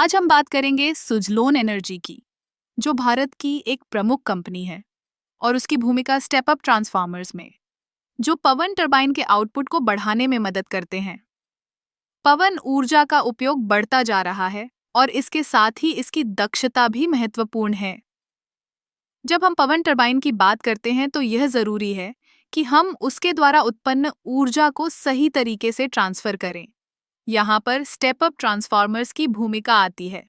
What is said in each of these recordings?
आज हम बात करेंगे सुजलोन एनर्जी की, जो भारत की एक प्रमुख कंपनी है और उसकी भूमिका स्टेप अप ट्रांसफार्मर्स में, जो पवन टरबाइन के आउटपुट को बढ़ाने में मदद करते हैं। पवन ऊर्जा का उपयोग बढ़ता जा रहा है और इसके साथ ही इसकी दक्षता भी महत्वपूर्ण है। जब हम पवन टरबाइन की बात करते हैं तो यह जरूरी है कि हम उसके द्वारा उत्पन्न ऊर्जा को सही तरीके से ट्रांसफर करें। यहाँ पर स्टेप अप ट्रांसफार्मर्स की भूमिका आती है।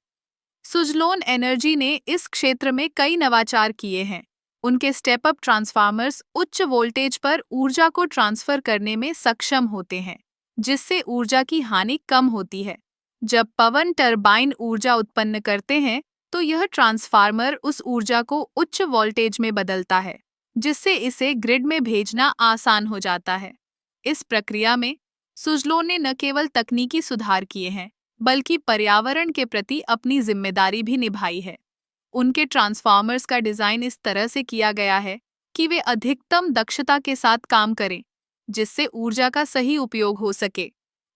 सुजलोन एनर्जी ने इस क्षेत्र में कई नवाचार किए हैं। उनके स्टेप अप ट्रांसफार्मर्स उच्च वोल्टेज पर ऊर्जा को ट्रांसफर करने में सक्षम होते हैं, जिससे ऊर्जा की हानि कम होती है। जब पवन टरबाइन ऊर्जा उत्पन्न करते हैं, तो यह ट्रांसफार्मर उस ऊर्जा को उच्च वोल्टेज में बदलता है, जिससे इसे ग्रिड में भेजना आसान हो जाता है। इस प्रक्रिया में सुजलोन ने न केवल तकनीकी सुधार किए हैं, बल्कि पर्यावरण के प्रति अपनी जिम्मेदारी भी निभाई है। उनके ट्रांसफार्मर्स का डिजाइन इस तरह से किया गया है कि वे अधिकतम दक्षता के साथ काम करें, जिससे ऊर्जा का सही उपयोग हो सके।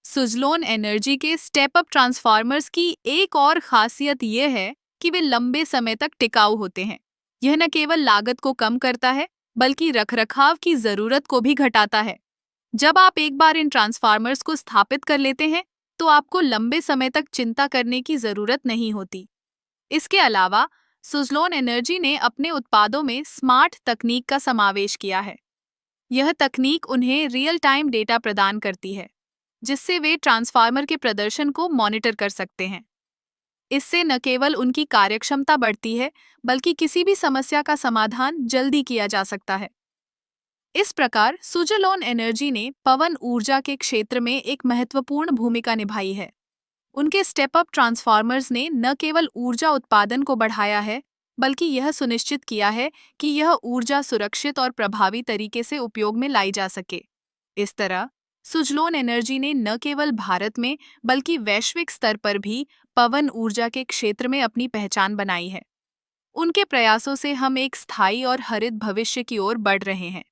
सुजलोन एनर्जी के स्टेप अप ट्रांसफार्मर्स की एक और खासियत यह है कि वे लंबे समय तक टिकाऊ होते हैं। यह न केवल लागत को कम करता है, बल्कि रखरखाव की जरूरत को भी घटाता है। जब आप एक बार इन ट्रांसफार्मर्स को स्थापित कर लेते हैं, तो आपको लंबे समय तक चिंता करने की जरूरत नहीं होती। इसके अलावा सुजलोन एनर्जी ने अपने उत्पादों में स्मार्ट तकनीक का समावेश किया है। यह तकनीक उन्हें रियल टाइम डेटा प्रदान करती है, जिससे वे ट्रांसफार्मर के प्रदर्शन को मॉनिटर कर सकते हैं। इससे न केवल उनकी कार्यक्षमता बढ़ती है, बल्कि किसी भी समस्या का समाधान जल्दी किया जा सकता है। इस प्रकार सुजलोन एनर्जी ने पवन ऊर्जा के क्षेत्र में एक महत्वपूर्ण भूमिका निभाई है। उनके स्टेप अप ट्रांसफार्मर्स ने न केवल ऊर्जा उत्पादन को बढ़ाया है, बल्कि यह सुनिश्चित किया है कि यह ऊर्जा सुरक्षित और प्रभावी तरीके से उपयोग में लाई जा सके। इस तरह सुजलोन एनर्जी ने न केवल भारत में, बल्कि वैश्विक स्तर पर भी पवन ऊर्जा के क्षेत्र में अपनी पहचान बनाई है। उनके प्रयासों से हम एक स्थायी और हरित भविष्य की ओर बढ़ रहे हैं।